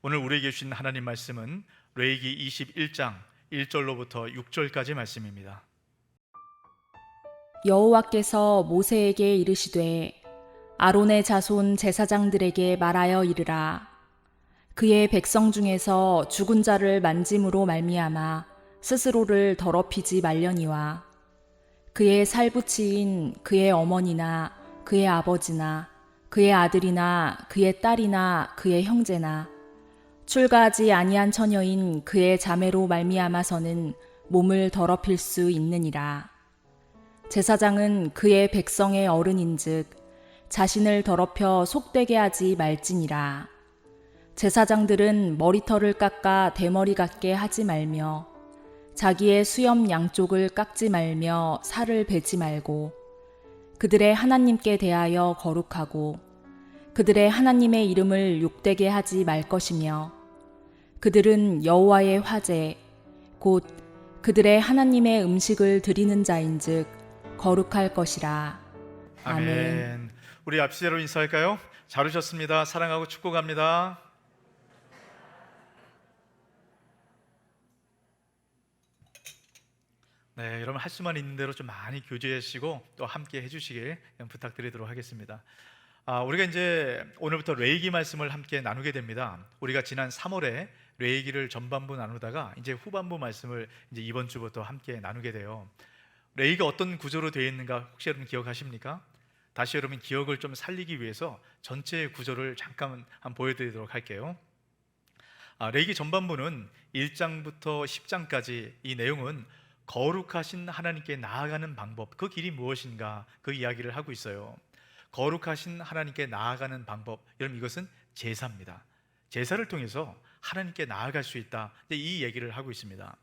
오늘 우리에게 주신 하나님 말씀은 레위기 21장 1절로부터 6절까지 말씀입니다. 여호와께서 모세에게 이르시되 아론의 자손 제사장들에게 말하여 이르라. 그의 백성 중에서 죽은 자를 만짐으로 말미암아 스스로를 더럽히지 말려니와 그의 살부치인 그의 어머니나 그의 아버지나 그의 아들이나 그의 딸이나 그의 형제나 출가하지 아니한 처녀인 그의 자매로 말미암아서는 몸을 더럽힐 수 있느니라. 제사장은 그의 백성의 어른인즉 자신을 더럽혀 속되게 하지 말지니라. 제사장들은 머리털을 깎아 대머리 같게 하지 말며 자기의 수염 양쪽을 깎지 말며 살을 베지 말고 그들의 하나님께 대하여 거룩하고 그들의 하나님의 이름을 욕되게 하지 말 것이며 그들은 여호와의 화제 곧 그들의 하나님의 음식을 드리는 자인즉 거룩할 것이라. 아멘. 우리 앞시대로 인사할까요? 잘 오셨습니다. 사랑하고 축복합니다. 네, 여러분 할 수만 있는 대로 좀 많이 교제하시고 또 함께 해주시길 부탁드리도록 하겠습니다. 우리가 이제 오늘부터 레위기 말씀을 함께 나누게 됩니다. 우리가 지난 3월에 레위기를 전반부 나누다가 이제 후반부 말씀을 이제 이번 주부터 함께 나누게 돼요. 레위기가 어떤 구조로 되어 있는가 혹시 여러분 기억하십니까? 다시 여러분 기억을 좀 살리기 위해서 전체 구조를 잠깐 한번 보여드리도록 할게요. 레위기 전반부는 1장부터 10장까지 이 내용은 거룩하신 하나님께 나아가는 방법, 그 길이 무엇인가 그 이야기를 하고 있어요. 거룩하신 하나님께 나아가는 방법, 여러분 이것은 제사입니다. 제사를 통해서 하나님께 나아갈 수 있다, 이 얘기를 하고 있습니다.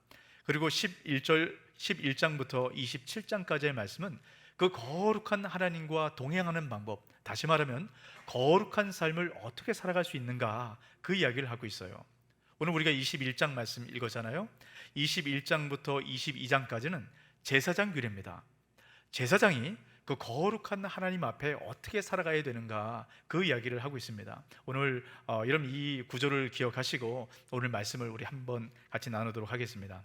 그리고 11장부터 27장까지의 말씀은 그 거룩한 하나님과 동행하는 방법, 다시 말하면 거룩한 삶을 어떻게 살아갈 수 있는가 그 이야기를 하고 있어요. 오늘 우리가 21장 말씀 읽었잖아요. 21장부터 22장까지는 제사장 규례입니다. 제사장이 그 거룩한 하나님 앞에 어떻게 살아가야 되는가 그 이야기를 하고 있습니다. 오늘 여러분 이 구조를 기억하시고 오늘 말씀을 우리 한번 같이 나누도록 하겠습니다.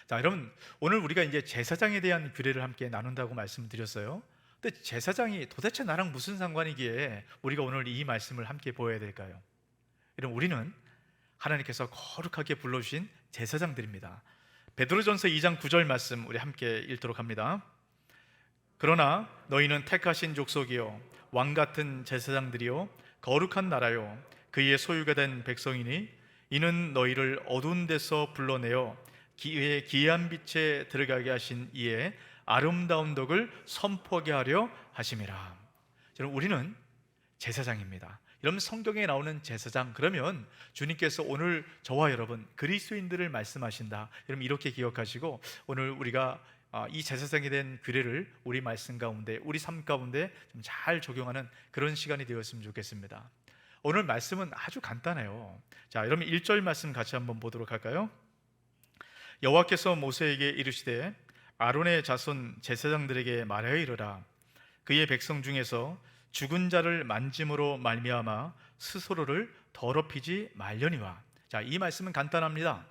자, 여러분 오늘 우리가 이제 제사장에 대한 규례를 함께 나눈다고 말씀드렸어요. 근데 제사장이 도대체 나랑 무슨 상관이기에 우리가 오늘 이 말씀을 함께 보아야 될까요? 여러분 우리는 하나님께서 거룩하게 불러주신 제사장들입니다. 베드로전서 2장 9절 말씀 우리 함께 읽도록 합니다. 그러나 너희는 택하신 족속이요 왕같은 제사장들이요 거룩한 나라요 그의 소유가 된 백성이니 이는 너희를 어두운 데서 불러내어 기이한 빛에 들어가게 하신 이의 아름다운 덕을 선포하게 하려 하심이라. 여러분 우리는 제사장입니다. 여러분 성경에 나오는 제사장, 그러면 주님께서 오늘 저와 여러분 그리스도인들을 말씀하신다, 여러분 이렇게 기억하시고 오늘 우리가 이 제사장에 대한 규례를 우리 말씀 가운데, 우리 삶 가운데 좀 잘 적용하는 그런 시간이 되었으면 좋겠습니다. 오늘 말씀은 아주 간단해요. 자, 여러분 1절 말씀 같이 한번 보도록 할까요? 여호와께서 모세에게 이르시되 아론의 자손 제사장들에게 말하여 이르라. 그의 백성 중에서 죽은 자를 만짐으로 말미암아 스스로를 더럽히지 말려니와. 자, 이 말씀은 간단합니다.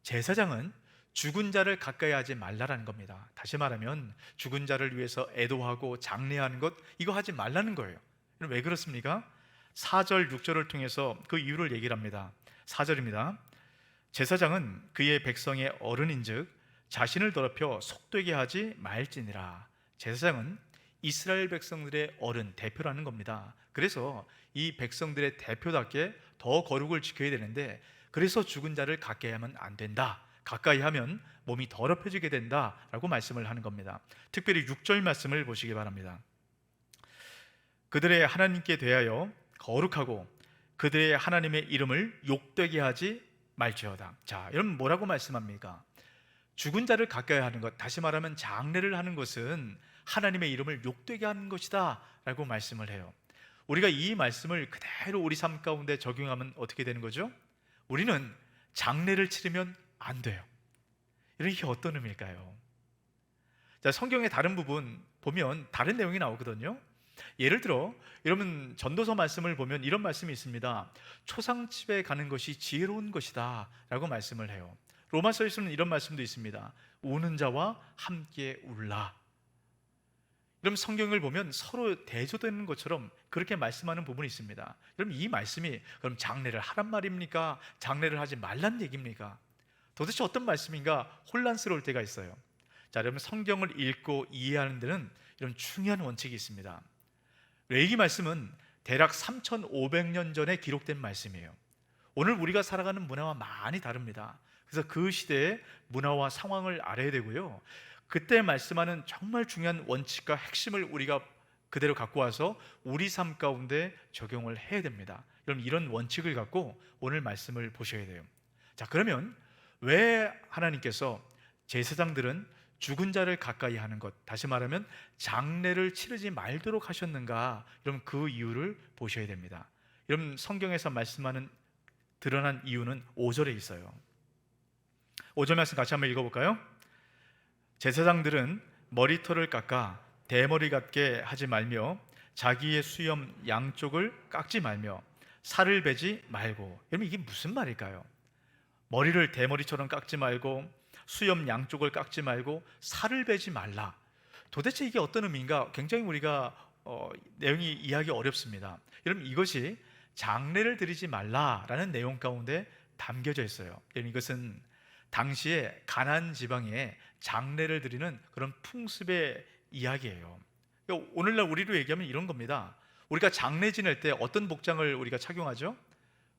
제사장은 죽은 자를 가까이 하지 말라라는 겁니다. 다시 말하면 죽은 자를 위해서 애도하고 장례하는 것, 이거 하지 말라는 거예요. 왜 그렇습니까? 4절 6절을 통해서 그 이유를 얘기를 합니다. 4절입니다. 제사장은 그의 백성의 어른인즉 자신을 더럽혀 속되게 하지 말지니라. 제사장은 이스라엘 백성들의 어른, 대표라는 겁니다. 그래서 이 백성들의 대표답게 더 거룩을 지켜야 되는데, 그래서 죽은 자를 가까이 하면 안 된다, 가까이 하면 몸이 더럽혀지게 된다라고 말씀을 하는 겁니다. 특별히 6절 말씀을 보시기 바랍니다. 그들의 하나님께 대하여 거룩하고 그들의 하나님의 이름을 욕되게 하지 말지어다. 자, 여러분 뭐라고 말씀합니까? 죽은 자를 가까이 하는 것, 다시 말하면 장례를 하는 것은 하나님의 이름을 욕되게 하는 것이다 라고 말씀을 해요. 우리가 이 말씀을 그대로 우리 삶 가운데 적용하면 어떻게 되는 거죠? 우리는 장례를 치르면 안 돼요. 이게 어떤 의미일까요? 자, 성경의 다른 부분 보면 다른 내용이 나오거든요. 예를 들어 여러분 전도서 말씀을 보면 이런 말씀이 있습니다. 초상집에 가는 것이 지혜로운 것이다 라고 말씀을 해요. 로마서에서는 이런 말씀도 있습니다. 우는 자와 함께 울라. 그럼 성경을 보면 서로 대조되는 것처럼 그렇게 말씀하는 부분이 있습니다. 그럼 이 말씀이 그럼 장례를 하란 말입니까? 장례를 하지 말란 얘기입니까? 도대체 어떤 말씀인가 혼란스러울 때가 있어요. 자, 여러분 성경을 읽고 이해하는 데는 이런 중요한 원칙이 있습니다. 레위기 말씀은 대략 3,500년 전에 기록된 말씀이에요. 오늘 우리가 살아가는 문화와 많이 다릅니다. 그래서 그 시대의 문화와 상황을 알아야 되고요. 그때 말씀하는 정말 중요한 원칙과 핵심을 우리가 그대로 갖고 와서 우리 삶 가운데 적용을 해야 됩니다. 여러분 이런 원칙을 갖고 오늘 말씀을 보셔야 돼요. 자, 그러면 왜 하나님께서 제사장들은 죽은 자를 가까이 하는 것, 다시 말하면 장례를 치르지 말도록 하셨는가? 여러분 그 이유를 보셔야 됩니다. 여러분 성경에서 말씀하는 드러난 이유는 5절에 있어요. 5절 말씀 같이 한번 읽어볼까요? 제사장들은 머리털을 깎아 대머리 같게 하지 말며 자기의 수염 양쪽을 깎지 말며 살을 베지 말고. 여러분 이게 무슨 말일까요? 머리를 대머리처럼 깎지 말고 수염 양쪽을 깎지 말고 살을 베지 말라. 도대체 이게 어떤 의미인가? 굉장히 우리가 내용이 이해하기 어렵습니다. 여러분 이것이 장례를 드리지 말라라는 내용 가운데 담겨져 있어요. 여러분 이것은 당시에 가나안 지방에 장례를 드리는 그런 풍습의 이야기예요. 오늘날 우리로 얘기하면 이런 겁니다. 우리가 장례 지낼 때 어떤 복장을 우리가 착용하죠?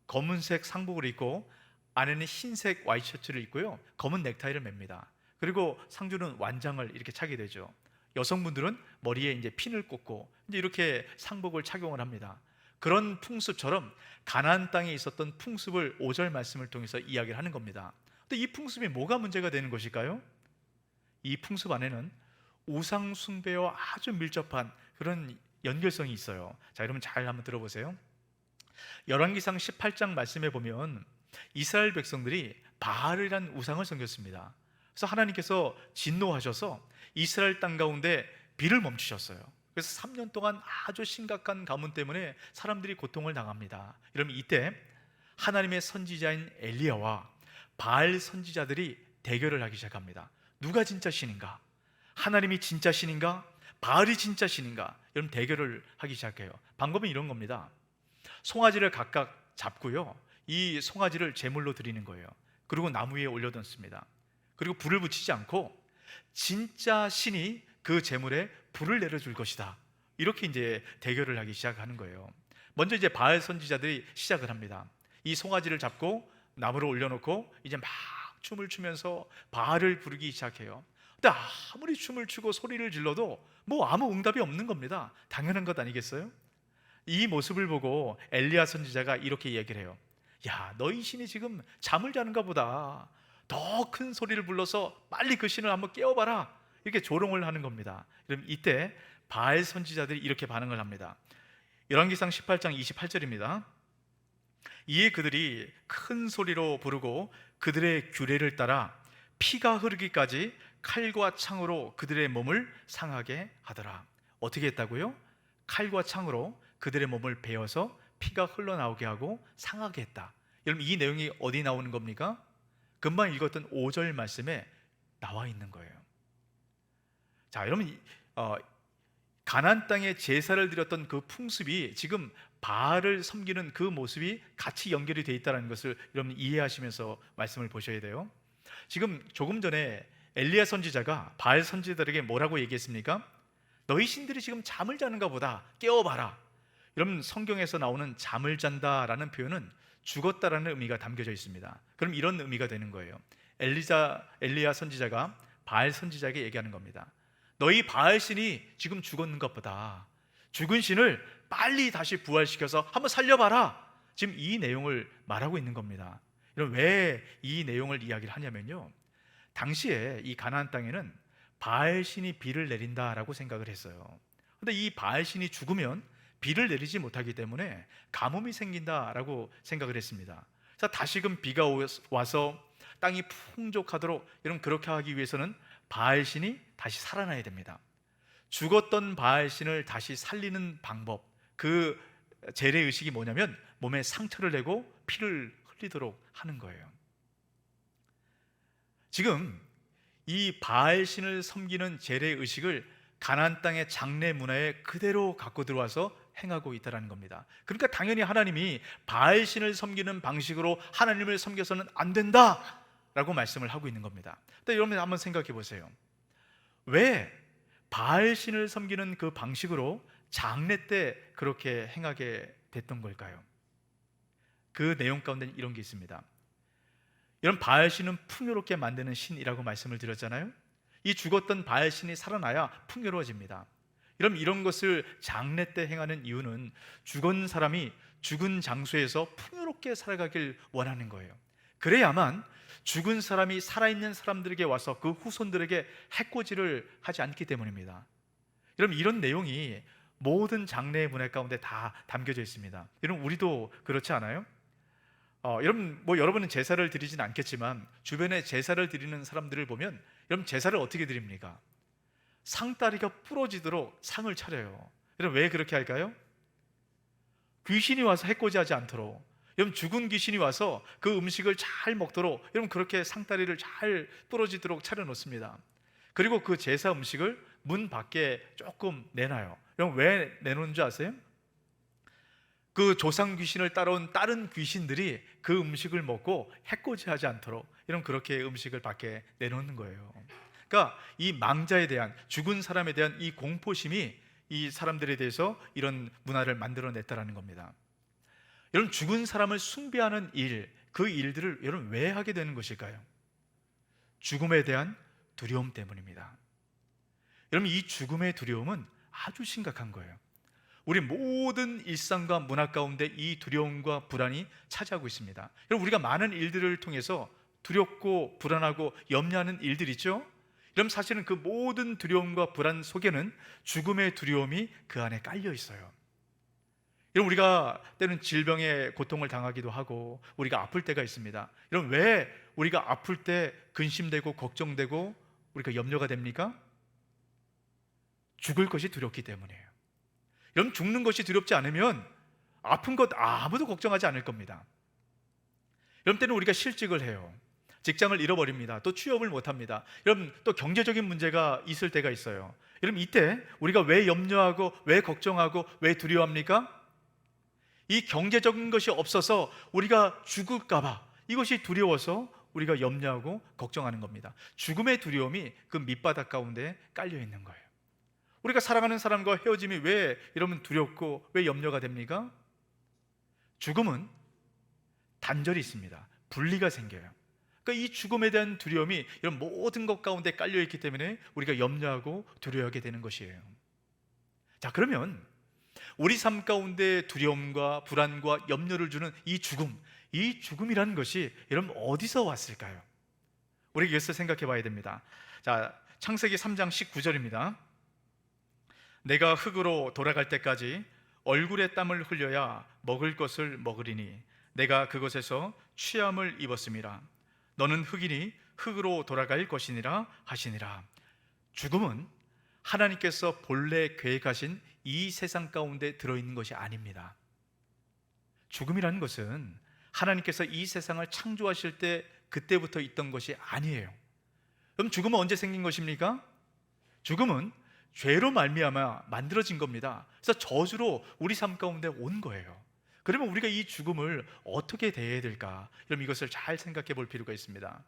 검은색 상복을 입고 안에는 흰색 와이셔츠를 입고요, 검은 넥타이를 맵니다. 그리고 상주는 완장을 이렇게 차게 되죠. 여성분들은 머리에 이제 핀을 꽂고 이제 이렇게 상복을 착용을 합니다. 그런 풍습처럼 가나안 땅에 있었던 풍습을 5절 말씀을 통해서 이야기를 하는 겁니다. 근데 이 풍습이 뭐가 문제가 되는 것일까요? 이 풍습 안에는 우상 숭배와 아주 밀접한 그런 연결성이 있어요. 자, 여러분 잘 한번 들어보세요. 열왕기상 18장 말씀에 보면 이스라엘 백성들이 바알이라는 우상을 섬겼습니다. 그래서 하나님께서 진노하셔서 이스라엘 땅 가운데 비를 멈추셨어요. 그래서 3년 동안 아주 심각한 가뭄 때문에 사람들이 고통을 당합니다. 그럼 이때 하나님의 선지자인 엘리야와 바알 선지자들이 대결을 하기 시작합니다. 누가 진짜 신인가? 하나님이 진짜 신인가? 바알이 진짜 신인가? 여러분 대결을 하기 시작해요. 방법은 이런 겁니다. 송아지를 각각 잡고요, 이 송아지를 제물로 드리는 거예요. 그리고 나무 위에 올려놓습니다. 그리고 불을 붙이지 않고 진짜 신이 그 제물에 불을 내려줄 것이다, 이렇게 이제 대결을 하기 시작하는 거예요. 먼저 이제 바알 선지자들이 시작을 합니다. 이 송아지를 잡고 나무로 올려놓고 이제 막 춤을 추면서 바알을 부르기 시작해요. 근데 아무리 춤을 추고 소리를 질러도 뭐 아무 응답이 없는 겁니다. 당연한 것 아니겠어요? 이 모습을 보고 엘리야 선지자가 이렇게 얘기를 해요. 야, 너희 신이 지금 잠을 자는가 보다. 더 큰 소리를 불러서 빨리 그 신을 한번 깨워봐라, 이렇게 조롱을 하는 겁니다. 그럼 이때 바알 선지자들이 이렇게 반응을 합니다. 열왕기상 18장 28절입니다. 이에 그들이 큰 소리로 부르고 그들의 규례를 따라 피가 흐르기까지 칼과 창으로 그들의 몸을 상하게 하더라. 어떻게 했다고요? 칼과 창으로 그들의 몸을 베어서 피가 흘러나오게 하고 상하게 했다. 여러분 이 내용이 어디 나오는 겁니까? 금방 읽었던 5절 말씀에 나와 있는 거예요. 자, 여러분 가나안 땅에 제사를 드렸던 그 풍습이 지금 바알을 섬기는 그 모습이 같이 연결이 되어 있다는 것을 여러분 이해하시면서 말씀을 보셔야 돼요. 지금 조금 전에 엘리야 선지자가 바알 선지자들에게 뭐라고 얘기했습니까? 너희 신들이 지금 잠을 자는가 보다, 깨워봐라. 여러분 성경에서 나오는 잠을 잔다라는 표현은 죽었다라는 의미가 담겨져 있습니다. 그럼 이런 의미가 되는 거예요. 엘리야 선지자가 바알 선지자에게 얘기하는 겁니다. 너희 바알 신이 지금 죽었는 것보다 죽은 신을 빨리 다시 부활시켜서 한번 살려봐라. 지금 이 내용을 말하고 있는 겁니다. 여러분 왜 이 내용을 이야기를 하냐면요, 당시에 이 가나안 땅에는 바알 신이 비를 내린다라고 생각을 했어요. 그런데 이 바알 신이 죽으면 비를 내리지 못하기 때문에 가뭄이 생긴다라고 생각을 했습니다. 자, 다시금 비가 와서 땅이 풍족하도록 여러분 그렇게 하기 위해서는 바알 신이 다시 살아나야 됩니다. 죽었던 바알신을 다시 살리는 방법, 그 재래 의식이 뭐냐면 몸에 상처를 내고 피를 흘리도록 하는 거예요. 지금 이 바알신을 섬기는 재래 의식을 가나안 땅의 장례 문화에 그대로 갖고 들어와서 행하고 있다는 겁니다. 그러니까 당연히 하나님이 바알신을 섬기는 방식으로 하나님을 섬겨서는 안 된다라고 말씀을 하고 있는 겁니다. 근데 여러분 한번 생각해 보세요. 왜 바알신을 섬기는 그 방식으로 장례 때 그렇게 행하게 됐던 걸까요? 그 내용 가운데 이런 게 있습니다. 이런 바알신은 풍요롭게 만드는 신이라고 말씀을 드렸잖아요. 이 죽었던 바알신이 살아나야 풍요로워집니다. 이런 것을 장례 때 행하는 이유는 죽은 사람이 죽은 장소에서 풍요롭게 살아가길 원하는 거예요. 그래야만 죽은 사람이 살아있는 사람들에게 와서 그 후손들에게 해코지를 하지 않기 때문입니다. 여러분, 이런 내용이 모든 장례의 문화 가운데 다 담겨져 있습니다. 여러분, 우리도 그렇지 않아요? 여러분은 제사를 드리진 않겠지만 주변에 제사를 드리는 사람들을 보면 여러분, 제사를 어떻게 드립니까? 상다리가 부러지도록 상을 차려요. 여러분, 왜 그렇게 할까요? 귀신이 와서 해코지하지 않도록, 여러분, 죽은 귀신이 와서 그 음식을 잘 먹도록 여러분 그렇게 상다리를 잘 부러지도록 차려놓습니다. 그리고 그 제사 음식을 문 밖에 조금 내놔요. 여러분, 왜 내놓는 줄 아세요? 그 조상 귀신을 따라온 다른 귀신들이 그 음식을 먹고 해코지하지 않도록 이런 그렇게 음식을 밖에 내놓는 거예요. 그러니까 이 망자에 대한, 죽은 사람에 대한 이 공포심이 이 사람들에 대해서 이런 문화를 만들어냈다라는 겁니다. 여러분, 죽은 사람을 숭배하는 일, 그 일들을 여러분 왜 하게 되는 것일까요? 죽음에 대한 두려움 때문입니다. 여러분, 이 죽음의 두려움은 아주 심각한 거예요. 우리 모든 일상과 문화 가운데 이 두려움과 불안이 차지하고 있습니다. 여러분, 우리가 많은 일들을 통해서 두렵고 불안하고 염려하는 일들 있죠? 그럼 사실은 그 모든 두려움과 불안 속에는 죽음의 두려움이 그 안에 깔려 있어요. 여러분, 우리가 때는 질병의 고통을 당하기도 하고 우리가 아플 때가 있습니다. 여러분, 왜 우리가 아플 때 근심되고 걱정되고 우리가 염려가 됩니까? 죽을 것이 두렵기 때문이에요. 여러분, 죽는 것이 두렵지 않으면 아픈 것 아무도 걱정하지 않을 겁니다. 여러분, 때는 우리가 실직을 해요. 직장을 잃어버립니다. 또 취업을 못합니다. 여러분, 또 경제적인 문제가 있을 때가 있어요. 여러분, 이때 우리가 왜 염려하고 왜 걱정하고 왜 두려워합니까? 이 경제적인 것이 없어서 우리가 죽을까 봐, 이것이 두려워서 우리가 염려하고 걱정하는 겁니다. 죽음의 두려움이 그 밑바닥 가운데 깔려 있는 거예요. 우리가 사랑하는 사람과 헤어짐이 왜 이러면 두렵고 왜 염려가 됩니까? 죽음은 단절이 있습니다. 분리가 생겨요. 그러니까 이 죽음에 대한 두려움이 이런 모든 것 가운데 깔려 있기 때문에 우리가 염려하고 두려워하게 되는 것이에요. 자, 그러면 우리 삶 가운데 두려움과 불안과 염려를 주는 이 죽음이라는 것이 여러분 어디서 왔을까요? 우리 이것을 생각해 봐야 됩니다. 자, 창세기 3장 19절입니다. 내가 흙으로 돌아갈 때까지 얼굴에 땀을 흘려야 먹을 것을 먹으리니 내가 그곳에서 취함을 입었음이라. 너는 흙이니 흙으로 돌아갈 것이니라 하시니라. 죽음은 하나님께서 본래 계획하신 이 세상 가운데 들어있는 것이 아닙니다. 죽음이라는 것은 하나님께서 이 세상을 창조하실 때 그때부터 있던 것이 아니에요. 그럼 죽음은 언제 생긴 것입니까? 죽음은 죄로 말미암아 만들어진 겁니다. 그래서 저주로 우리 삶 가운데 온 거예요. 그러면 우리가 이 죽음을 어떻게 대해야 될까? 그럼 이것을 잘 생각해 볼 필요가 있습니다.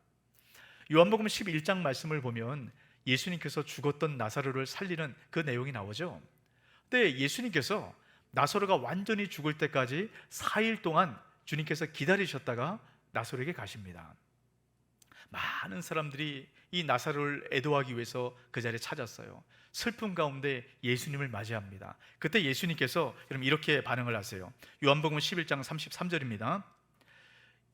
요한복음 11장 말씀을 보면 예수님께서 죽었던 나사로를 살리는 그 내용이 나오죠. 근데 예수님께서 나사로가 완전히 죽을 때까지 4일 동안 주님께서 기다리셨다가 나사로에게 가십니다. 많은 사람들이 이 나사로를 애도하기 위해서 그 자리에 찾았어요. 슬픔 가운데 예수님을 맞이합니다. 그때 예수님께서 그럼 이렇게 반응을 하세요. 요한복음 11장 33절입니다.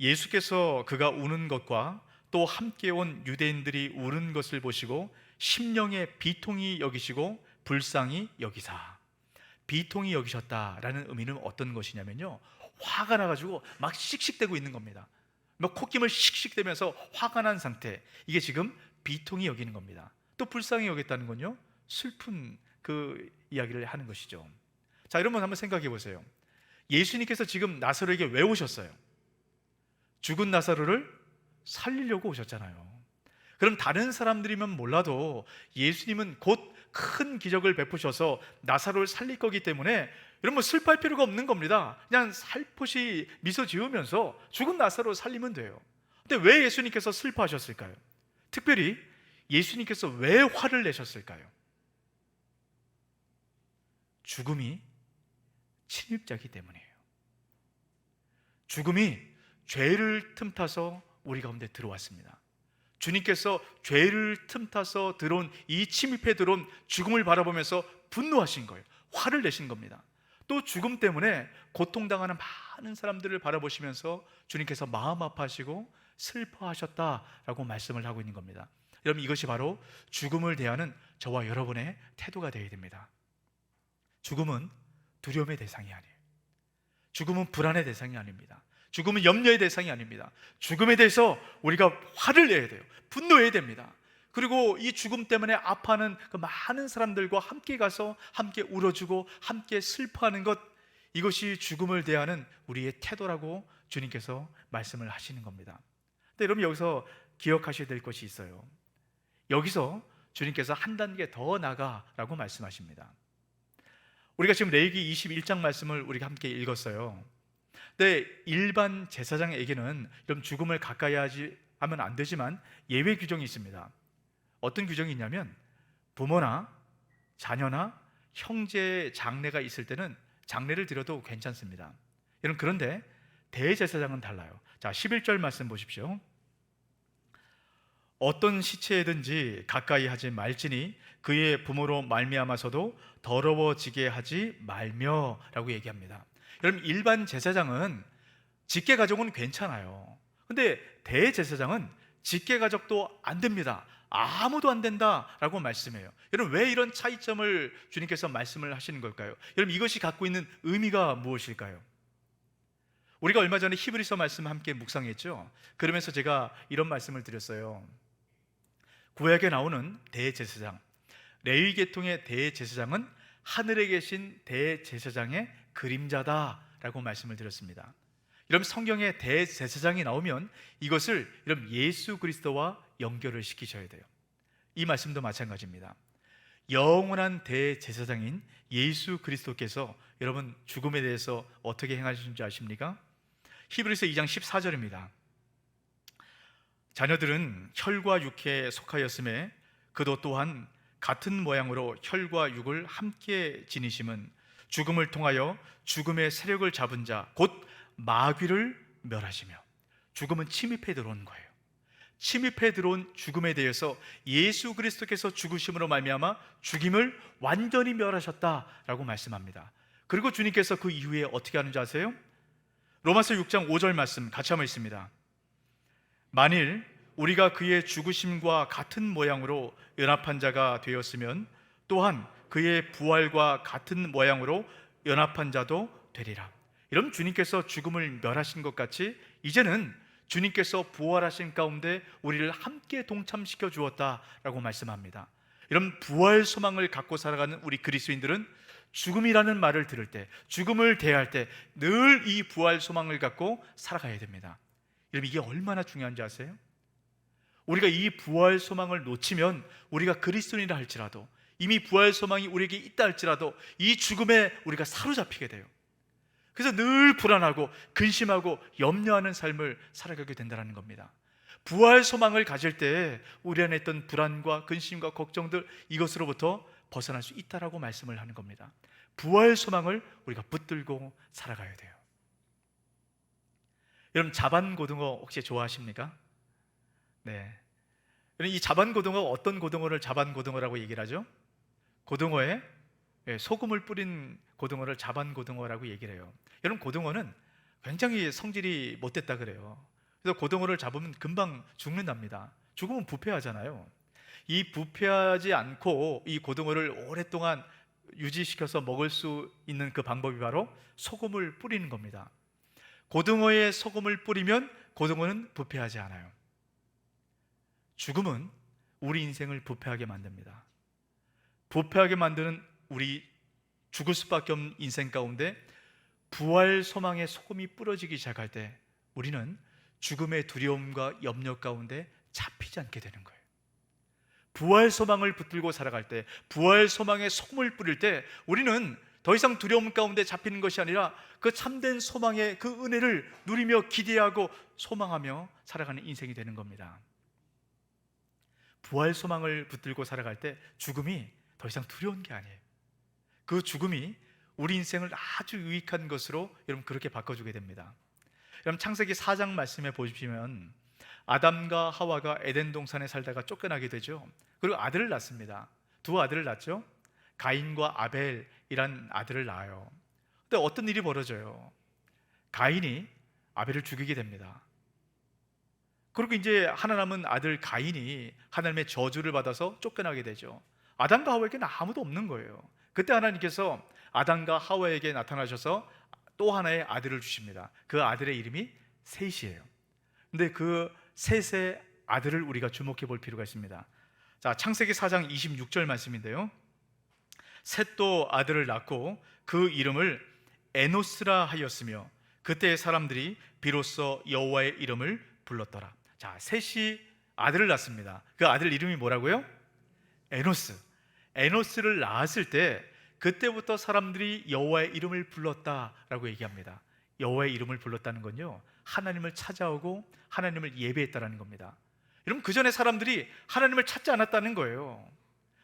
예수께서 그가 우는 것과 또 함께 온 유대인들이 우는 것을 보시고 심령의 비통히 여기시고 불쌍히 여기사. 비통히 여기셨다라는 의미는 어떤 것이냐면요, 화가 나가지고 막 씩씩대고 있는 겁니다. 막 콧김을 씩씩대면서 화가 난 상태, 이게 지금 비통히 여기는 겁니다. 또 불쌍히 여겼다는 건요, 슬픈 그 이야기를 하는 것이죠. 자, 여러분 한번 생각해 보세요. 예수님께서 지금 나사로에게 왜 오셨어요? 죽은 나사로를 살리려고 오셨잖아요. 그럼 다른 사람들이면 몰라도 예수님은 곧 큰 기적을 베푸셔서 나사로를 살릴 거기 때문에 여러분 슬퍼할 필요가 없는 겁니다. 그냥 살포시 미소 지으면서 죽은 나사로를 살리면 돼요. 근데 왜 예수님께서 슬퍼하셨을까요? 특별히 예수님께서 왜 화를 내셨을까요? 죽음이 침입자이기 때문이에요. 죽음이 죄를 틈타서 우리 가운데 들어왔습니다. 주님께서 죄를 틈타서 들어온 이 침입해 들어온 죽음을 바라보면서 분노하신 거예요. 화를 내신 겁니다. 또 죽음 때문에 고통당하는 많은 사람들을 바라보시면서 주님께서 마음 아파하시고 슬퍼하셨다라고 말씀을 하고 있는 겁니다. 여러분, 이것이 바로 죽음을 대하는 저와 여러분의 태도가 되어야 됩니다. 죽음은 두려움의 대상이 아니에요. 죽음은 불안의 대상이 아닙니다. 죽음은 염려의 대상이 아닙니다. 죽음에 대해서 우리가 화를 내야 돼요. 분노해야 됩니다. 그리고 이 죽음 때문에 아파하는 그 많은 사람들과 함께 가서 함께 울어주고 함께 슬퍼하는 것, 이것이 죽음을 대하는 우리의 태도라고 주님께서 말씀을 하시는 겁니다. 근데 여러분, 여기서 기억하셔야 될 것이 있어요. 여기서 주님께서 한 단계 더 나가라고 말씀하십니다. 우리가 지금 레위기 21장 말씀을 우리가 함께 읽었어요. 근데 일반 제사장에게는 이런 죽음을 가까이 하면 안 되지만 예외 규정이 있습니다. 어떤 규정이 있냐면 부모나 자녀나 형제 장례가 있을 때는 장례를 드려도 괜찮습니다. 여러분, 그런데 대제사장은 달라요. 자, 11절 말씀 보십시오. 어떤 시체든지 가까이 하지 말지니 그의 부모로 말미암아서도 더러워지게 하지 말며라고 얘기합니다. 여러분, 일반 제사장은 직계 가족은 괜찮아요. 근데 대제사장은 직계 가족도 안 됩니다. 아무도 안 된다라고 말씀해요. 여러분, 왜 이런 차이점을 주님께서 말씀을 하시는 걸까요? 여러분, 이것이 갖고 있는 의미가 무엇일까요? 우리가 얼마 전에 히브리서 말씀 함께 묵상했죠. 그러면서 제가 이런 말씀을 드렸어요. 구약에 나오는 대제사장, 레위 계통의 대제사장은 하늘에 계신 대제사장의 그림자다라고 말씀을 드렸습니다. 여러분, 성경에 대제사장이 나오면 이것을 여러분 예수 그리스도와 연결을 시키셔야 돼요. 이 말씀도 마찬가지입니다. 영원한 대제사장인 예수 그리스도께서 여러분 죽음에 대해서 어떻게 행하시는지 아십니까? 히브리서 2장 14절입니다. 자녀들은 혈과 육에 속하였음에 그도 또한 같은 모양으로 혈과 육을 함께 지니심은 죽음을 통하여 죽음의 세력을 잡은 자 곧 마귀를 멸하시며, 죽음은 침입해 들어온 거예요. 침입해 들어온 죽음에 대해서 예수 그리스도께서 죽으심으로 말미암아 죽임을 완전히 멸하셨다라고 말씀합니다. 그리고 주님께서 그 이후에 어떻게 하는지 아세요? 로마서 6장 5절 말씀 같이 한번 읽습니다. 만일 우리가 그의 죽으심과 같은 모양으로 연합한 자가 되었으면 또한 그의 부활과 같은 모양으로 연합한 자도 되리라. 이런 주님께서 죽음을 멸하신 것 같이 이제는 주님께서 부활하신 가운데 우리를 함께 동참시켜 주었다라고 말씀합니다. 이런 부활 소망을 갖고 살아가는 우리 그리스도인들은 죽음이라는 말을 들을 때, 죽음을 대할 때 늘 이 부활 소망을 갖고 살아가야 됩니다. 여러분, 이게 얼마나 중요한지 아세요? 우리가 이 부활 소망을 놓치면 우리가 그리스도인이라 할지라도, 이미 부활 소망이 우리에게 있다 할지라도 이 죽음에 우리가 사로잡히게 돼요. 그래서 늘 불안하고 근심하고 염려하는 삶을 살아가게 된다는 겁니다. 부활 소망을 가질 때 우리 안에 있던 불안과 근심과 걱정들, 이것으로부터 벗어날 수 있다라고 말씀을 하는 겁니다. 부활 소망을 우리가 붙들고 살아가야 돼요. 여러분, 자반고등어 혹시 좋아하십니까? 네. 이 자반고등어가 어떤 고등어를 자반고등어라고 얘기를 하죠? 고등어에 소금을 뿌린 고등어를 자반고등어라고 얘기를 해요. 여러분, 고등어는 굉장히 성질이 못됐다 그래요. 그래서 고등어를 잡으면 금방 죽는답니다. 죽으면 부패하잖아요. 이 부패하지 않고 이 고등어를 오랫동안 유지시켜서 먹을 수 있는 그 방법이 바로 소금을 뿌리는 겁니다. 고등어에 소금을 뿌리면 고등어는 부패하지 않아요. 죽음은 우리 인생을 부패하게 만듭니다. 부패하게 만드는 우리 죽을 수밖에 없는 인생 가운데 부활 소망의 소금이 뿌려지기 시작할 때 우리는 죽음의 두려움과 염려 가운데 잡히지 않게 되는 거예요. 부활 소망을 붙들고 살아갈 때, 부활 소망의 소금을 뿌릴 때 우리는 더 이상 두려움 가운데 잡히는 것이 아니라 그 참된 소망의 그 은혜를 누리며 기대하고 소망하며 살아가는 인생이 되는 겁니다. 부활 소망을 붙들고 살아갈 때 죽음이 더 이상 두려운 게 아니에요. 그 죽음이 우리 인생을 아주 유익한 것으로 여러분 그렇게 바꿔주게 됩니다. 여러분 창세기 4장 말씀에 보시면 아담과 하와가 에덴 동산에 살다가 쫓겨나게 되죠. 그리고 아들을 낳습니다. 두 아들을 낳죠. 가인과 아벨이란 아들을 낳아요. 근데 어떤 일이 벌어져요? 가인이 아벨을 죽이게 됩니다. 그리고 이제 하나 남은 아들 가인이 하나님의 저주를 받아서 쫓겨나게 되죠. 아담과 하와에게는 아무도 없는 거예요. 그때 하나님께서 아담과 하와에게 나타나셔서 또 하나의 아들을 주십니다. 그 아들의 이름이 셋이에요. 근데 그 셋의 아들을 우리가 주목해 볼 필요가 있습니다. 자, 창세기 4장 26절 말씀인데요. 셋도 아들을 낳고 그 이름을 에노스라 하였으며 그때의 사람들이 비로소 여호와의 이름을 불렀더라. 자, 셋이 아들을 낳습니다. 그 아들 이름이 뭐라고요? 에노스. 에노스를 낳았을 때 그때부터 사람들이 여호와의 이름을 불렀다라고 얘기합니다. 여호와의 이름을 불렀다는 건요, 하나님을 찾아오고 하나님을 예배했다라는 겁니다. 여러분, 그 전에 사람들이 하나님을 찾지 않았다는 거예요.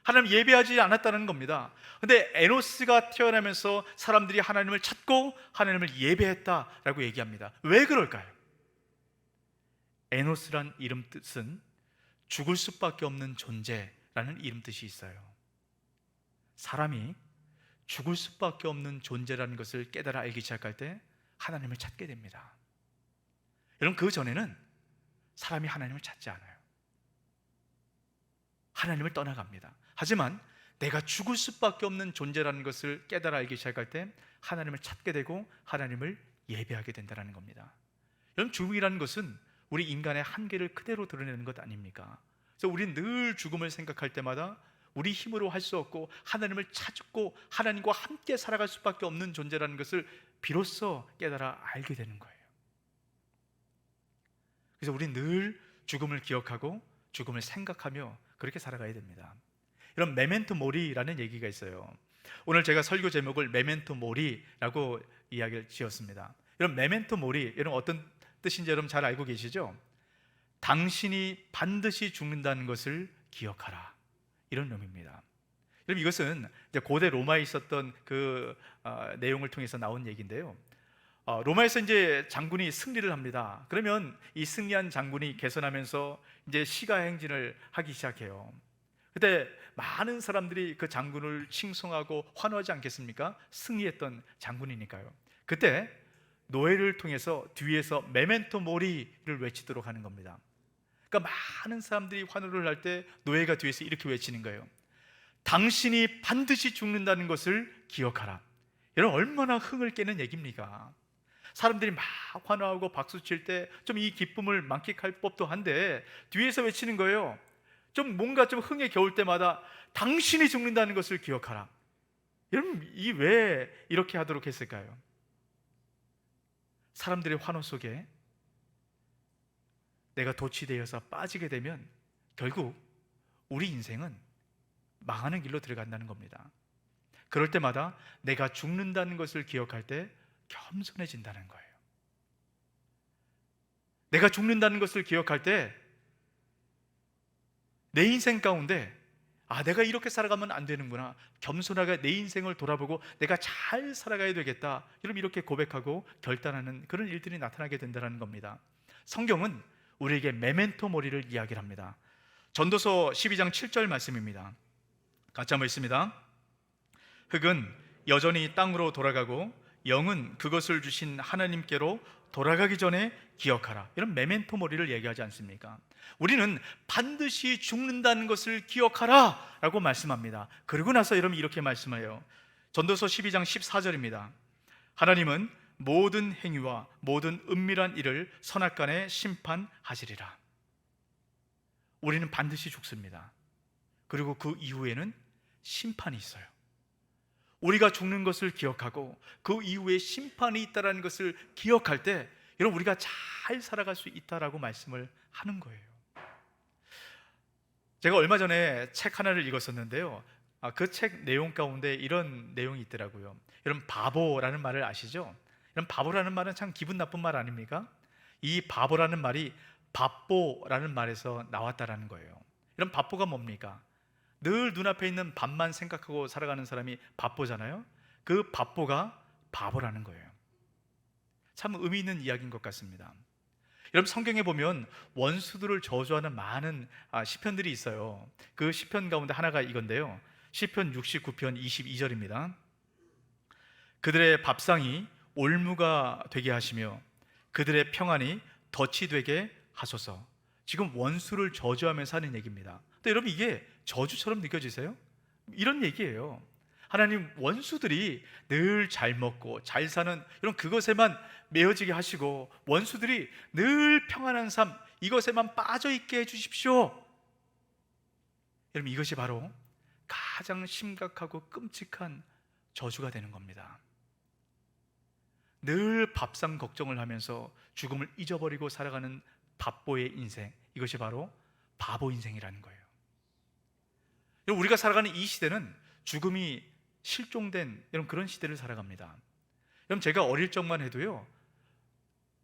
하나님 예배하지 않았다는 겁니다. 근데 에노스가 태어나면서 사람들이 하나님을 찾고 하나님을 예배했다라고 얘기합니다. 왜 그럴까요? 에노스란 이름 뜻은 죽을 수밖에 없는 존재라는 이름 뜻이 있어요. 사람이 죽을 수밖에 없는 존재라는 것을 깨달아 알기 시작할 때 하나님을 찾게 됩니다. 여러분, 그 전에는 사람이 하나님을 찾지 않아요. 하나님을 떠나갑니다. 하지만 내가 죽을 수밖에 없는 존재라는 것을 깨달아 알기 시작할 때 하나님을 찾게 되고 하나님을 예배하게 된다는 겁니다. 여러분, 죽음이라는 것은 우리 인간의 한계를 그대로 드러내는 것 아닙니까? 그래서 우리는 늘 죽음을 생각할 때마다 우리 힘으로 할 수 없고 하나님을 찾고 하나님과 함께 살아갈 수밖에 없는 존재라는 것을 비로소 깨달아 알게 되는 거예요. 그래서 우리는 늘 죽음을 기억하고 죽음을 생각하며 그렇게 살아가야 됩니다. 이런 메멘토 모리라는 얘기가 있어요. 오늘 제가 설교 제목을 메멘토 모리라고 이야기를 지었습니다. 이런 메멘토 모리, 이런 어떤 뜻인지 여러분 잘 알고 계시죠? 당신이 반드시 죽는다는 것을 기억하라, 이런 의미입니다. 여러분, 이것은 이제 고대 로마에 있었던 그 내용을 통해서 나온 얘기인데요. 로마에서 이제 장군이 승리를 합니다. 그러면 이 승리한 장군이 개선하면서 이제 시가행진을 하기 시작해요. 그때 많은 사람들이 그 장군을 칭송하고 환호하지 않겠습니까? 승리했던 장군이니까요. 그때 노예를 통해서 뒤에서 메멘토 모리를 외치도록 하는 겁니다. 그러니까 많은 사람들이 환호를 할 때 노예가 뒤에서 이렇게 외치는 거예요. 당신이 반드시 죽는다는 것을 기억하라. 여러분, 얼마나 흥을 깨는 얘기입니까? 사람들이 막 환호하고 박수 칠 때 좀 이 기쁨을 만끽할 법도 한데 뒤에서 외치는 거예요. 좀 뭔가 좀 흥에 겨울 때마다 당신이 죽는다는 것을 기억하라. 여러분, 이 왜 이렇게 하도록 했을까요? 사람들의 환호 속에 내가 도취되어서 빠지게 되면 결국 우리 인생은 망하는 길로 들어간다는 겁니다. 그럴 때마다 내가 죽는다는 것을 기억할 때 겸손해진다는 거예요. 내가 죽는다는 것을 기억할 때 내 인생 가운데 내가 이렇게 살아가면 안 되는구나, 겸손하게 내 인생을 돌아보고 내가 잘 살아가야 되겠다, 여러분 이렇게 고백하고 결단하는 그런 일들이 나타나게 된다는 겁니다. 성경은 우리에게 메멘토 모리를 이야기를 합니다. 전도서 12장 7절 말씀입니다. 같이 한번 읽습니다. 흙은 여전히 땅으로 돌아가고 영은 그것을 주신 하나님께로 돌아가기 전에 기억하라. 이런 메멘토 모리를 얘기하지 않습니까? 우리는 반드시 죽는다는 것을 기억하라 라고 말씀합니다. 그러고 나서 여러분 이렇게 말씀해요. 전도서 12장 14절입니다. 하나님은 모든 행위와 모든 은밀한 일을 선악간에 심판하시리라. 우리는 반드시 죽습니다. 그리고 그 이후에는 심판이 있어요. 우리가 죽는 것을 기억하고 그 이후에 심판이 있다는 것을 기억할 때 여러분 우리가 잘 살아갈 수 있다라고 말씀을 하는 거예요. 제가 얼마 전에 책 하나를 읽었었는데요. 그 책 내용 가운데 이런 내용이 있더라고요. 여러분 바보라는 말을 아시죠? 여러분 바보라는 말은 참 기분 나쁜 말 아닙니까? 이 바보라는 말이 밥보라는 말에서 나왔다라는 거예요. 여러분 밥보가 뭡니까? 늘 눈앞에 있는 밥만 생각하고 살아가는 사람이 밥보잖아요. 그 밥보가 바보라는 거예요. 참 의미 있는 이야기인 것 같습니다. 여러분 성경에 보면 원수들을 저주하는 많은 시편들이 있어요. 그 시편 가운데 하나가 이건데요. 시편 69편 22절입니다. 그들의 밥상이 올무가 되게 하시며 그들의 평안이 덫이 되게 하소서. 지금 원수를 저주하면서 하는 얘기입니다. 근데 여러분 이게 저주처럼 느껴지세요? 이런 얘기예요. 하나님 원수들이 늘 잘 먹고 잘 사는 이런 그것에만 매어지게 하시고 원수들이 늘 평안한 삶 이것에만 빠져있게 해주십시오. 여러분 이것이 바로 가장 심각하고 끔찍한 저주가 되는 겁니다. 늘 밥상 걱정을 하면서 죽음을 잊어버리고 살아가는 밥보의 인생, 이것이 바로 바보 인생이라는 거예요. 여러분 우리가 살아가는 이 시대는 죽음이 실종된 이런 그런 시대를 살아갑니다. 여러분 제가 어릴 적만 해도요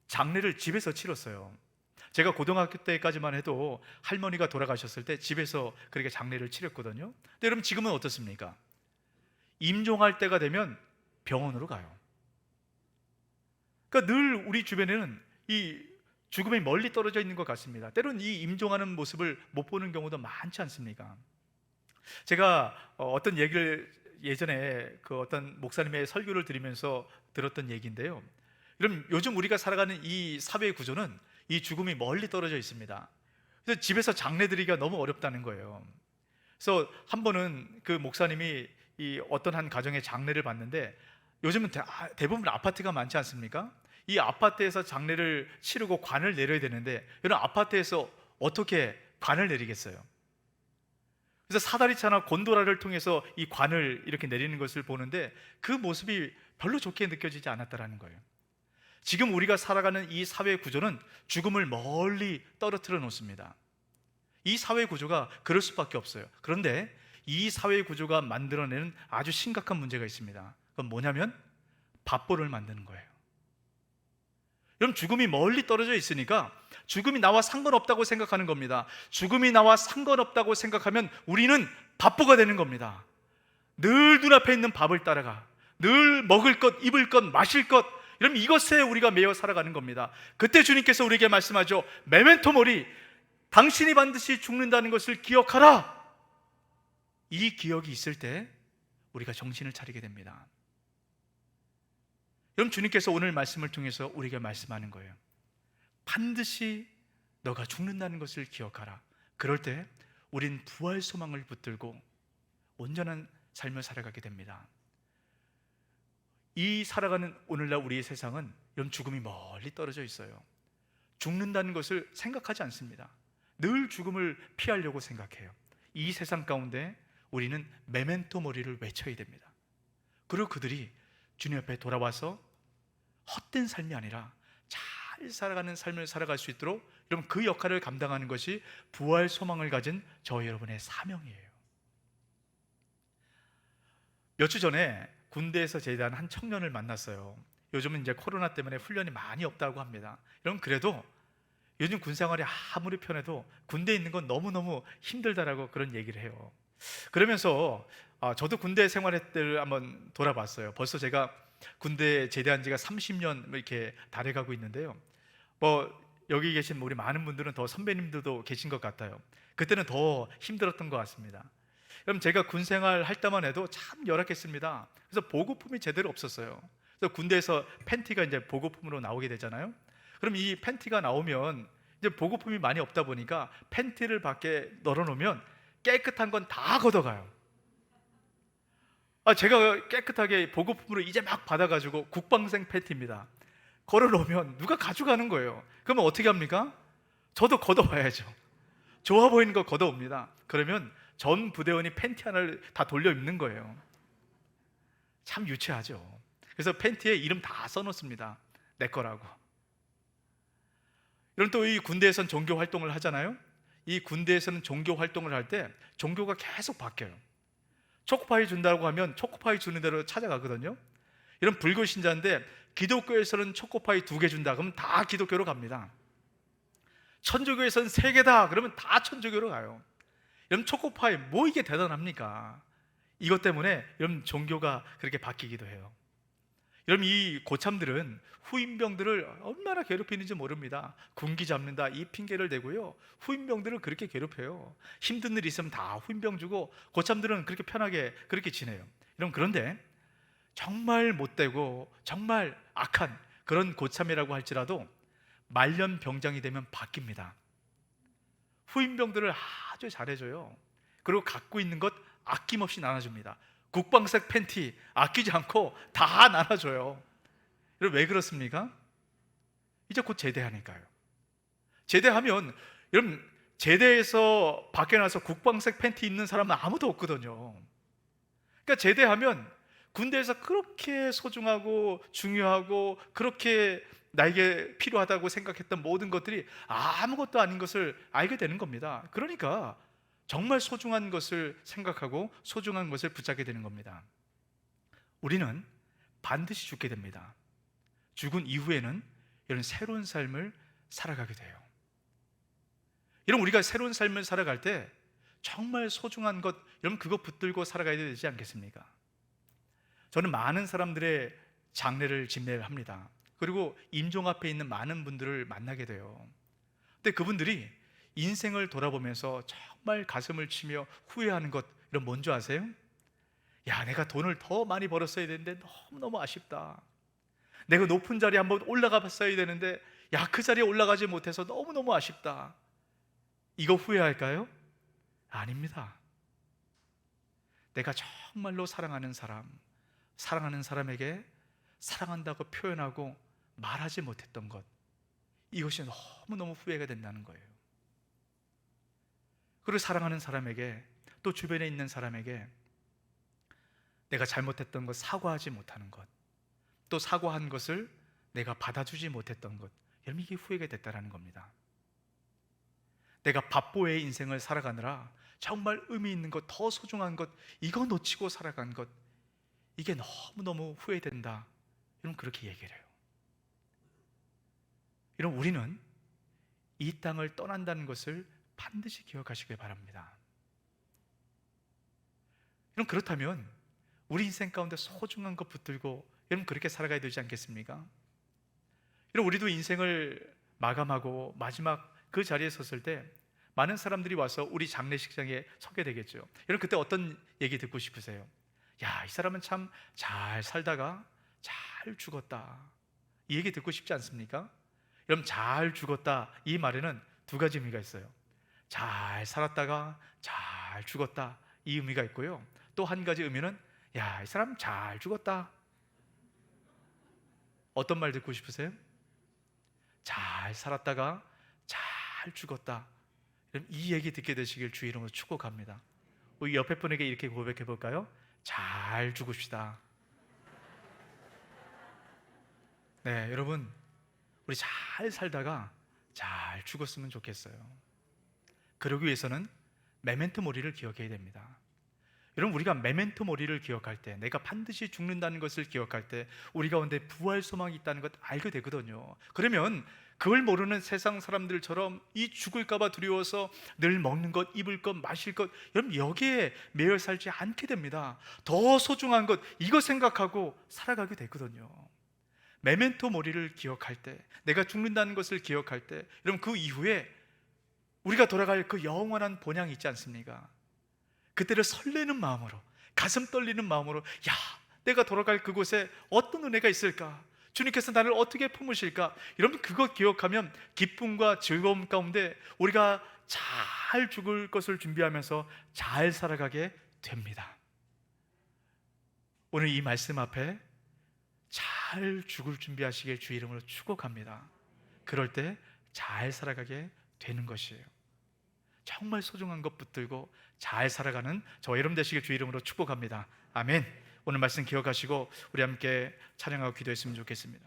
장례를 집에서 치렀어요. 제가 고등학교 때까지만 해도 할머니가 돌아가셨을 때 집에서 그렇게 장례를 치렀거든요. 근데 여러분 지금은 어떻습니까? 임종할 때가 되면 병원으로 가요. 그러니까 늘 우리 주변에는 이 죽음이 멀리 떨어져 있는 것 같습니다. 때로는 이 임종하는 모습을 못 보는 경우도 많지 않습니까? 제가 어떤 얘기를 예전에 그 어떤 목사님의 설교를 들으면서 들었던 얘기인데요. 여러분 요즘 우리가 살아가는 이 사회 구조는 이 죽음이 멀리 떨어져 있습니다. 그래서 집에서 장례 드리기가 너무 어렵다는 거예요. 그래서 한 번은 그 목사님이 이 어떤 한 가정의 장례를 봤는데 요즘은 대부분 아파트가 많지 않습니까? 이 아파트에서 장례를 치르고 관을 내려야 되는데 이런 아파트에서 어떻게 관을 내리겠어요? 그래서 사다리차나 곤도라를 통해서 이 관을 이렇게 내리는 것을 보는데 그 모습이 별로 좋게 느껴지지 않았다라는 거예요. 지금 우리가 살아가는 이 사회 구조는 죽음을 멀리 떨어뜨려 놓습니다. 이 사회 구조가 그럴 수밖에 없어요. 그런데 이 사회 구조가 만들어내는 아주 심각한 문제가 있습니다. 그건 뭐냐면 밥보를 만드는 거예요. 여러분 죽음이 멀리 떨어져 있으니까 죽음이 나와 상관없다고 생각하는 겁니다. 죽음이 나와 상관없다고 생각하면 우리는 밥보가 되는 겁니다. 늘 눈앞에 있는 밥을 따라가 늘 먹을 것, 입을 것, 마실 것 여러분 이것에 우리가 매여 살아가는 겁니다. 그때 주님께서 우리에게 말씀하죠. 메멘토 모리, 당신이 반드시 죽는다는 것을 기억하라. 이 기억이 있을 때 우리가 정신을 차리게 됩니다. 여러분 주님께서 오늘 말씀을 통해서 우리에게 말씀하는 거예요. 반드시 너가 죽는다는 것을 기억하라. 그럴 때 우린 부활 소망을 붙들고 온전한 삶을 살아가게 됩니다. 이 살아가는 오늘날 우리의 세상은 이런 죽음이 멀리 떨어져 있어요. 죽는다는 것을 생각하지 않습니다. 늘 죽음을 피하려고 생각해요. 이 세상 가운데 우리는 메멘토 모리를 외쳐야 됩니다. 그리고 그들이 주님 앞에 돌아와서 헛된 삶이 아니라 잘 살아가는 삶을 살아갈 수 있도록 여러분 그 역할을 감당하는 것이 부활 소망을 가진 저 여러분의 사명이에요. 몇 주 전에 군대에서 제대한 한 청년을 만났어요. 요즘은 이제 코로나 때문에 훈련이 많이 없다고 합니다. 여러분 그래도 요즘 군 생활이 아무리 편해도 군대에 있는 건 너무너무 힘들다라고 그런 얘기를 해요. 그러면서 저도 군대 생활할 때를 한번 돌아봤어요. 벌써 제가 군대 제대한 지가 30년 이렇게 달해가고 있는데요. 여기 계신 우리 많은 분들은 더 선배님들도 계신 것 같아요. 그때는 더 힘들었던 것 같습니다. 그럼 제가 군 생활 할 때만 해도 참 열악했습니다. 그래서 보급품이 제대로 없었어요. 그래서 군대에서 팬티가 이제 보급품으로 나오게 되잖아요. 그럼 이 팬티가 나오면 이제 보급품이 많이 없다 보니까 팬티를 밖에 널어놓으면 깨끗한 건 다 걷어가요. 제가 깨끗하게 보급품으로 이제 막 받아가지고 국방생 팬티입니다. 걸어놓으면 누가 가져가는 거예요. 그러면 어떻게 합니까? 저도 걷어와야죠. 좋아 보이는 거 걷어옵니다. 그러면 전 부대원이 팬티 하나를 다 돌려 입는 거예요. 참 유치하죠. 그래서 팬티에 이름 다 써놓습니다. 내 거라고. 이런 또 이 군대에선 종교 활동을 하잖아요. 이 군대에서는 종교 활동을 할 때 종교가 계속 바뀌어요. 초코파이 준다고 하면 초코파이 주는 대로 찾아가거든요. 이런 불교 신자인데 기독교에서는 초코파이 2개 준다 그러면 다 기독교로 갑니다. 천주교에서는 3개다 그러면 다 천주교로 가요. 여러분 초코파이 뭐 이게 대단합니까? 이것 때문에 여러분 종교가 그렇게 바뀌기도 해요. 여러분 이 고참들은 후임병들을 얼마나 괴롭히는지 모릅니다. 군기 잡는다 이 핑계를 대고요, 후임병들을 그렇게 괴롭혀요. 힘든 일 있으면 다 후임병 주고 고참들은 그렇게 편하게 그렇게 지내요. 여러분 그런데 정말 못되고 정말 악한 그런 고참이라고 할지라도 말년 병장이 되면 바뀝니다. 후임병들을 아주 잘해줘요. 그리고 갖고 있는 것 아낌없이 나눠줍니다. 국방색 팬티 아끼지 않고 다 나눠줘요. 여러분 왜 그렇습니까? 이제 곧 제대하니까요. 제대하면 여러분 제대에서 밖에 나서 국방색 팬티 입는 사람은 아무도 없거든요. 그러니까 제대하면 군대에서 그렇게 소중하고 중요하고 그렇게 나에게 필요하다고 생각했던 모든 것들이 아무것도 아닌 것을 알게 되는 겁니다. 그러니까 정말 소중한 것을 생각하고 소중한 것을 붙잡게 되는 겁니다. 우리는 반드시 죽게 됩니다. 죽은 이후에는 이런 새로운 삶을 살아가게 돼요. 이런 우리가 새로운 삶을 살아갈 때 정말 소중한 것, 여러분 그거 붙들고 살아가야 되지 않겠습니까? 저는 많은 사람들의 장례를 집례를 합니다. 그리고 임종 앞에 있는 많은 분들을 만나게 돼요. 근데 그분들이 인생을 돌아보면서 정말 가슴을 치며 후회하는 것, 이런 뭔지 아세요? 야, 내가 돈을 더 많이 벌었어야 되는데 너무너무 아쉽다. 내가 높은 자리에 한번 올라가 봤어야 되는데 야, 그 자리에 올라가지 못해서 너무너무 아쉽다. 이거 후회할까요? 아닙니다. 내가 정말로 사랑하는 사람, 사랑하는 사람에게 사랑한다고 표현하고 말하지 못했던 것, 이것이 너무너무 후회가 된다는 거예요. 그리고 사랑하는 사람에게, 또 주변에 있는 사람에게 내가 잘못했던 것 사과하지 못하는 것, 또 사과한 것을 내가 받아주지 못했던 것, 여러분 이게 후회가 됐다는 겁니다. 내가 밥보의 인생을 살아가느라 정말 의미 있는 것, 더 소중한 것, 이거 놓치고 살아간 것, 이게 너무너무 후회된다. 여러분 그렇게 얘기를 해요. 여러분 우리는 이 땅을 떠난다는 것을 반드시 기억하시길 바랍니다. 여러분 그렇다면 우리 인생 가운데 소중한 것 붙들고 여러분 그렇게 살아가야 되지 않겠습니까? 여러분 우리도 인생을 마감하고 마지막 그 자리에 섰을 때 많은 사람들이 와서 우리 장례식장에 서게 되겠죠. 여러분 그때 어떤 얘기 듣고 싶으세요? 야, 이 사람은 참 잘 살다가 잘 죽었다, 이 얘기 듣고 싶지 않습니까? 여러분 잘 죽었다 이 말에는 2가지 의미가 있어요. 잘 살았다가 잘 죽었다, 이 의미가 있고요, 또 한 가지 의미는 야, 이 사람 잘 죽었다. 어떤 말 듣고 싶으세요? 잘 살았다가 잘 죽었다. 이 얘기 듣게 되시길 주 이름으로 축복합니다. 우리 옆에 분에게 이렇게 고백해 볼까요? 잘 죽읍시다. 네, 여러분 우리 잘 살다가 잘 죽었으면 좋겠어요. 그러기 위해서는 메멘토 모리를 기억해야 됩니다. 여러분 우리가 메멘토 모리를 기억할 때, 내가 반드시 죽는다는 것을 기억할 때 우리 가운데 부활 소망이 있다는 것 알게 되거든요. 그러면 그걸 모르는 세상 사람들처럼 이 죽을까 봐 두려워서 늘 먹는 것, 입을 것, 마실 것, 여러분 여기에 매여 살지 않게 됩니다. 더 소중한 것, 이거 생각하고 살아가게 되거든요. 메멘토 모리를 기억할 때, 내가 죽는다는 것을 기억할 때, 여러분 그 이후에 우리가 돌아갈 그 영원한 본향이 있지 않습니까? 그때를 설레는 마음으로, 가슴 떨리는 마음으로, 야, 내가 돌아갈 그곳에 어떤 은혜가 있을까? 주님께서 나를 어떻게 품으실까? 여러분 그것 기억하면 기쁨과 즐거움 가운데 우리가 잘 죽을 것을 준비하면서 잘 살아가게 됩니다. 오늘 이 말씀 앞에 잘 죽을 준비하시길 주 이름으로 축복합니다. 그럴 때 잘 살아가게 되는 것이에요. 정말 소중한 것 붙들고 잘 살아가는 저와 여러분 되시길 주 이름으로 축복합니다. 아멘. 오늘 말씀 기억하시고 우리 함께 찬양하고 기도했으면 좋겠습니다.